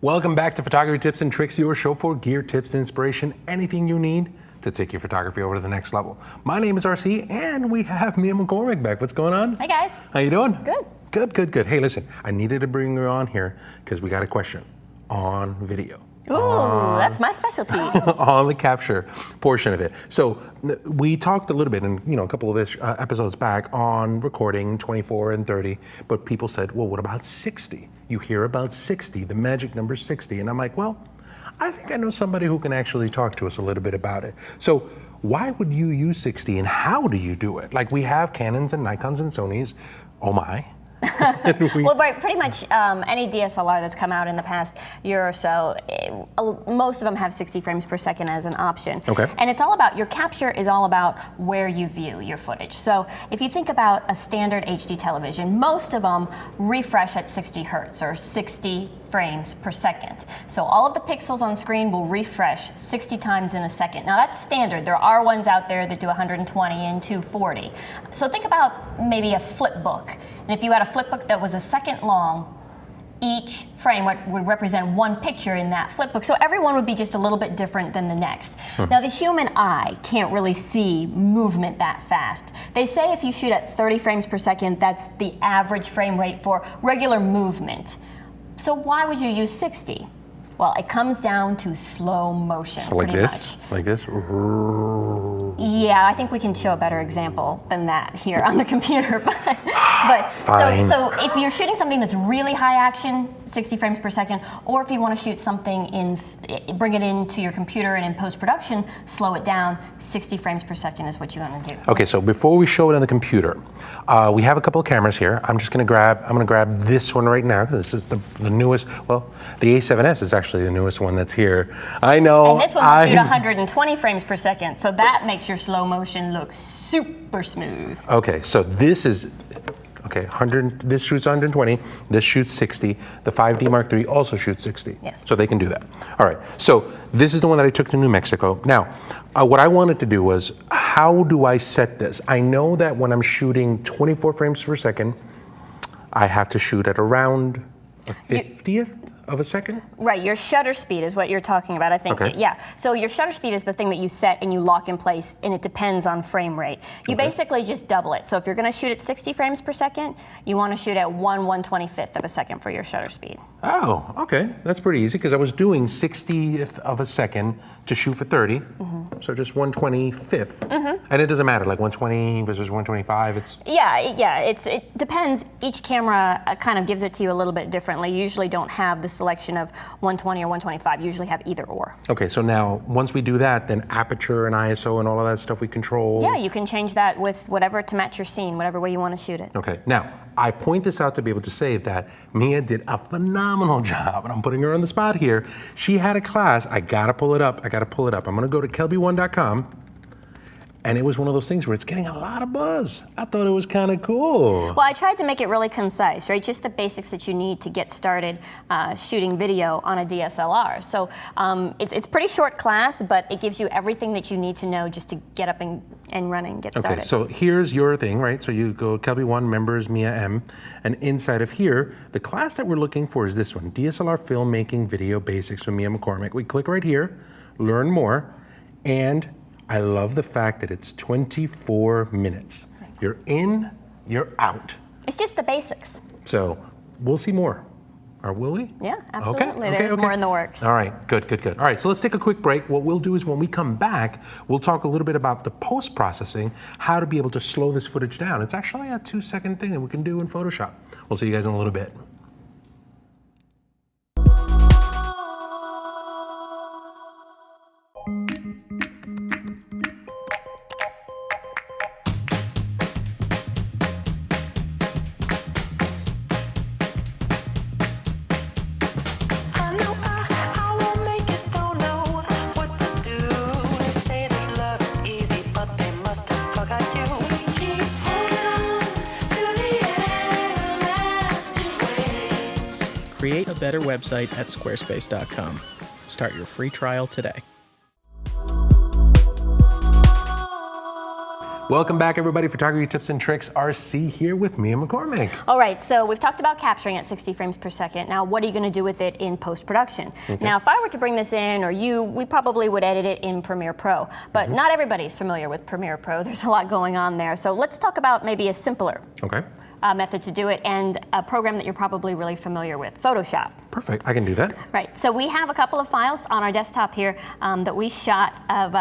Welcome back to Photography Tips and Tricks, your show for gear, tips, inspiration, anything you need to take your photography over to the next level. My name is RC, and we have Mia McCormick back. What's going on? Hey guys. How you doing? Good. Good. Hey, listen, I needed to bring her on here because we got a question on video. Ooh, that's my specialty. On the capture portion of it. So we talked a little bit in a couple of episodes back on recording 24 and 30, but people said, well, what about 60? You hear about 60, the magic number 60. And I'm like, well, I think I know somebody who can actually talk to us a little bit about it. So why would you use 60 and how do you do it? Like we have Canons and Nikons and Sonys. Oh my. Well, right, pretty much any DSLR that's come out in the past year or so, most of them have 60 frames per second as an option. Okay. And it's all about, your capture is all about where you view your footage. So if you think about a standard HD television, most of them refresh at 60 hertz or 60 frames per second. So all of the pixels on screen will refresh 60 times in a second. Now that's standard. There are ones out there that do 120 and 240. So think about maybe a flip book. And if you had a flip book that was a second long, each frame would represent one picture in that flip book. So everyone would be just a little bit different than the next. Now the human eye can't really see movement that fast. They say if you shoot at 30 frames per second, that's the average frame rate for regular movement. So why would you use 60? Well, it comes down to slow motion, so like pretty this? much. Like this? Yeah, I think we can show a better example than that here on the computer. So if you're shooting something that's really high action, 60 frames per second, or if you want to shoot something bring it into your computer and in post-production, slow it down, 60 frames per second is what you want to do. Okay, so before we show it on the computer, we have a couple of cameras here. I'm gonna grab this one right now, because this is the newest, well, the A7S is actually the newest one that's here. I know. And this one will shoot 120 frames per second, so that makes your slow motion look super smooth. Okay, so this is, okay, this shoots 120, this shoots 60. The 5D Mark III also shoots 60. Yes. So they can do that. All right, so this is the one that I took to New Mexico. Now, what I wanted to do was, how do I set this? I know that when I'm shooting 24 frames per second, I have to shoot at around a 50th of a second? Right, your shutter speed is what you're talking about, I think. Okay. Yeah, so your shutter speed is the thing that you set and you lock in place, and it depends on frame rate. You basically just double it. So if you're going to shoot at 60 frames per second, you want to shoot at 1/125th of a second for your shutter speed. Oh, okay. That's pretty easy, because I was doing 60th of a second to shoot for 30, so just 1/25th. And it doesn't matter, like 120 versus 125, it's... Yeah, it depends. Each camera kind of gives it to you a little bit differently. You usually don't have the selection of 120 or 125. You usually have either or. Okay, so now, once we do that, then aperture and ISO and all of that stuff we control? Yeah, you can change that with whatever to match your scene, whatever way you want to shoot it. Okay, now, I point this out to be able to say that Mia did a phenomenal job, and I'm putting her on the spot here. She had a class, I gotta pull it up. I'm gonna go to KelbyOne.com, and it was one of those things where it's getting a lot of buzz. I thought it was kind of cool. Well, I tried to make it really concise, right? Just the basics that you need to get started shooting video on a DSLR. So it's pretty short class, but it gives you everything that you need to know just to get up and running, get started. Okay, so here's your thing, right? So you go KelbyOne members, Mia M, and inside of here, the class that we're looking for is this one, DSLR Filmmaking Video Basics from Mia McCormick. We click right here, learn more, and I love the fact that it's 24 minutes. You're in, you're out. It's just the basics. So we'll see more. Or will we? Yeah, absolutely. Okay, There's more in the works. All right, good. All right, so let's take a quick break. What we'll do is when we come back, we'll talk a little bit about the post-processing, how to be able to slow this footage down. It's actually a 2-second thing that we can do in Photoshop. We'll see you guys in a little bit. Create a better website at squarespace.com. Start your free trial today. Welcome back, everybody. Photography Tips and Tricks, RC here with Mia McCormick. All right, so we've talked about capturing at 60 frames per second. Now, what are you going to do with it in post-production? Okay. Now, if I were to bring this in, or you, we probably would edit it in Premiere Pro. But not everybody's familiar with Premiere Pro. There's a lot going on there. So let's talk about maybe a simpler method to do it, and a program that you're probably really familiar with, Photoshop. Perfect, I can do that. Right, so we have a couple of files on our desktop here that we shot of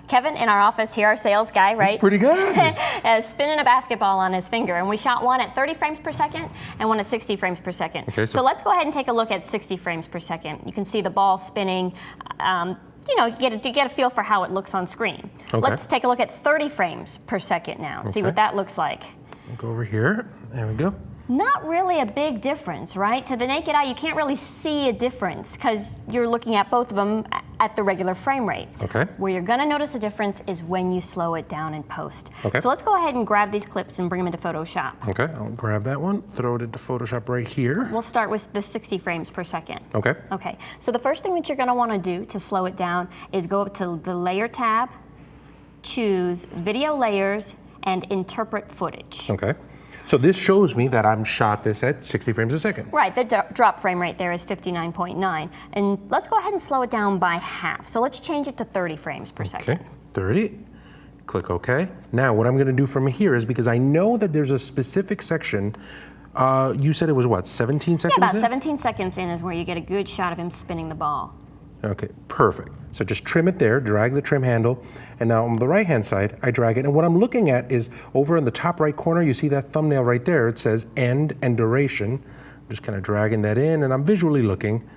Kevin in our office here, our sales guy, right? That's pretty good. Spinning a basketball on his finger, and we shot one at 30 frames per second and one at 60 frames per second. Okay, so let's go ahead and take a look at 60 frames per second. You can see the ball spinning. You know, you get a feel for how it looks on screen. Okay. Let's take a look at 30 frames per second now, see what that looks like. We'll go over here. There we go. Not really a big difference, right? To the naked eye, you can't really see a difference because you're looking at both of them at the regular frame rate. Okay. Where you're going to notice a difference is when you slow it down in post. Okay. So let's go ahead and grab these clips and bring them into Photoshop. Okay, I'll grab that one, throw it into Photoshop right here. We'll start with the 60 frames per second. Okay. Okay, so the first thing that you're going to want to do to slow it down is go up to the Layer tab, choose Video Layers, and Interpret Footage. Okay. So this shows me that I'm shot this at 60 frames a second. Right, the drop frame rate there is 59.9. And let's go ahead and slow it down by half. So let's change it to 30 frames per second. Okay, 30. Click OK. Now what I'm going to do from here is, because I know that there's a specific section, you said it was what, 17 seconds Yeah, about in? 17 seconds in is where you get a good shot of him spinning the ball. Okay, perfect. So just trim it there, drag the trim handle, and now on the right-hand side, I drag it. And what I'm looking at is over in the top right corner, you see that thumbnail right there. It says end and duration. I'm just kind of dragging that in, and I'm visually looking.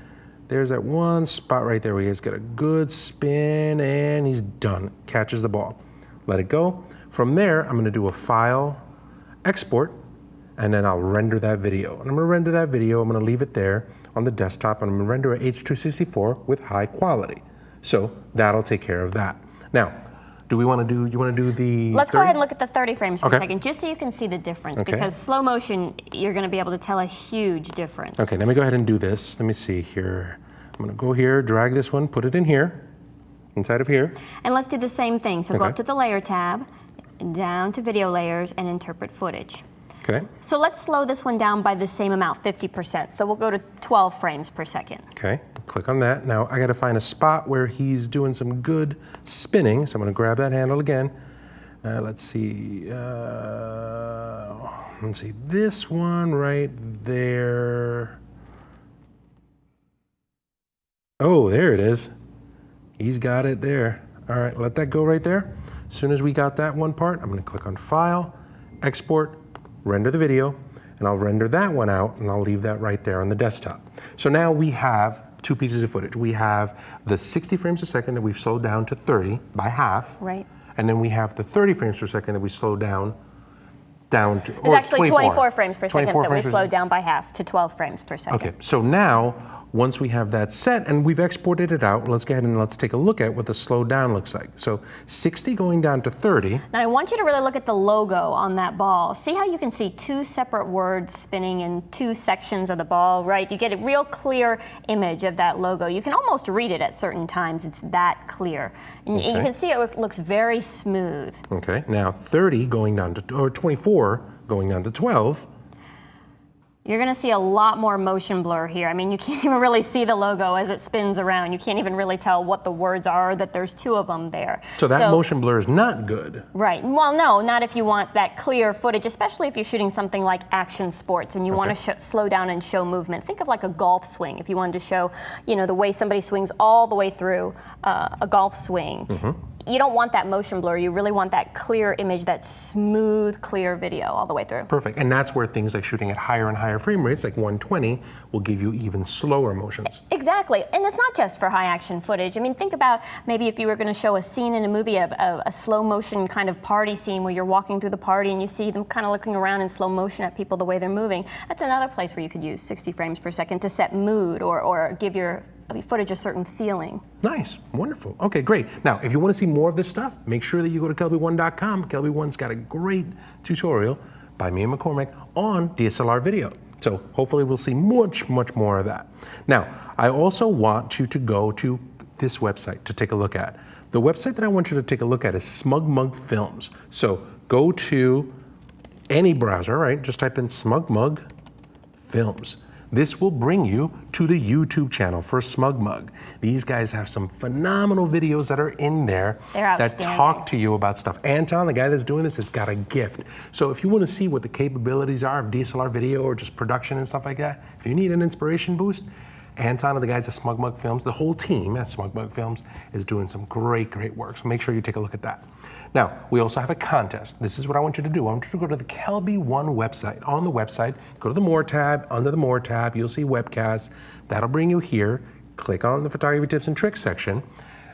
There's that one spot right there where he's got a good spin, and he's done. Catches the ball. Let it go. From there, I'm going to do a file, export, and then I'll render that video. And I'm going to render that video. I'm going to leave it there on the desktop, and I'm going to render at H.264 with high quality. So that'll take care of that. Now, do you want to do the Let's 30? go ahead and look at the 30 frames per Okay. second, just so you can see the difference. Okay. Because slow motion, you're going to be able to tell a huge difference. Okay, let me go ahead and do this. Let me see here. I'm going to go here, drag this one, put it in here, inside of here. And let's do the same thing. So go Okay. up to the Layer tab, down to Video Layers, and Interpret Footage. Okay. So let's slow this one down by the same amount, 50%. So we'll go to 12 frames per second. Okay, click on that. Now I got to find a spot where he's doing some good spinning. So I'm going to grab that handle again. Let's see this one right there. Oh, there it is. He's got it there. All right, let that go right there. As soon as we got that one part, I'm going to click on File, Export, render the video, and I'll render that one out, and I'll leave that right there on the desktop. So now we have two pieces of footage. We have the 60 frames a second that we've slowed down to 30 by half. Right. And then we have the 30 frames per second that we slowed down to, It's actually 24 frames per second 24 that we frames per slowed down by half to 12 frames per second. Okay, so now, once we have that set and we've exported it out, let's go ahead and let's take a look at what the slowed down looks like. So 60 going down to 30. Now I want you to really look at the logo on that ball. See how you can see two separate words spinning in two sections of the ball, right? You get a real clear image of that logo. You can almost read it at certain times. It's that clear. And you can see it looks very smooth. Okay, now 30 going down to, or 24 going down to 12. You're going to see a lot more motion blur here. I mean, you can't even really see the logo as it spins around. You can't even really tell what the words are, that there's two of them there. So that motion blur is not good. Right. Well, no, not if you want that clear footage, especially if you're shooting something like action sports and you want to slow down and show movement. Think of like a golf swing. If you wanted to show, you know, the way somebody swings all the way through a golf swing. You don't want that motion blur. You really want that clear image, that smooth, clear video all the way through. Perfect. And that's where things like shooting at higher and higher frame rates, like 120, will give you even slower motions. Exactly. And it's not just for high action footage. I mean, think about maybe if you were going to show a scene in a movie of a slow motion kind of party scene where you're walking through the party and you see them kind of looking around in slow motion at people the way they're moving. That's another place where you could use 60 frames per second to set mood or give your footage a certain feeling. Nice, wonderful. Okay, great. Now, if you want to see more of this stuff, make sure that you go to KelbyOne.com. KelbyOne's got a great tutorial by Mia McCormick on DSLR video. So hopefully we'll see much, much more of that. Now, I also want you to go to this website to take a look at. The website that I want you to take a look at is Smug Mug Films. So go to any browser, right? Just type in SmugMug Films. This will bring you to the YouTube channel for SmugMug. These guys have some phenomenal videos that are in there They're that outstanding. talk to you about stuff. Anton, the guy that's doing this, has got a gift. So if you want to see what the capabilities are of DSLR video or just production and stuff like that, if you need an inspiration boost, Anton and the guys at SmugMug Films, the whole team at SmugMug Films is doing some great work. So make sure you take a look at that. Now, we also have a contest. This is what I want you to do. I want you to go to the KelbyOne website. On the website, go to the More tab. Under the More tab, you'll see webcasts. That'll bring you here. Click on the photography tips and tricks section.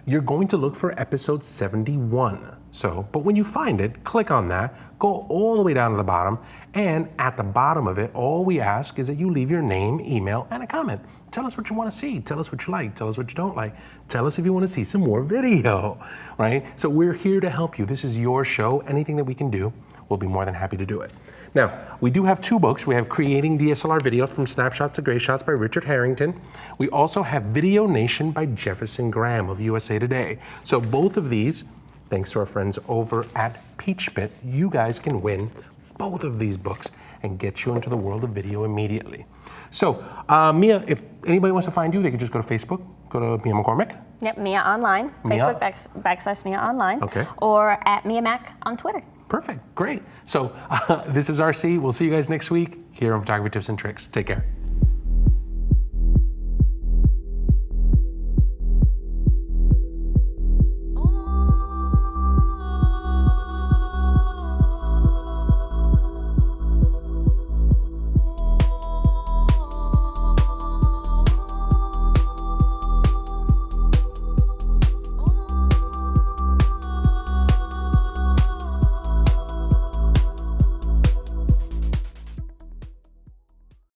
You're going to look for episode 71. But when you find it, click on that, go all the way down to the bottom, and at the bottom of it, all we ask is that you leave your name, email, and a comment. Tell us what you want to see. Tell us what you like. Tell us what you don't like. Tell us if you want to see some more video, right? So we're here to help you. This is your show. Anything that we can do, we'll be more than happy to do it. Now, we do have 2 books. We have Creating DSLR Video from Snapshots to Gray Shots by Richard Harrington. We also have Video Nation by Jefferson Graham of USA Today. So both of these, thanks to our friends over at PeachBit, you guys can win both of these books and get you into the world of video immediately. So, Mia, if anybody wants to find you, they can just go to Facebook, go to Mia McCormick. Yep, Mia Online, Mia. Facebook / Mia Online, Okay. or at Mia Mac on Twitter. Perfect, great. So this is RC. We'll see you guys next week here on Photography Tips and Tricks. Take care.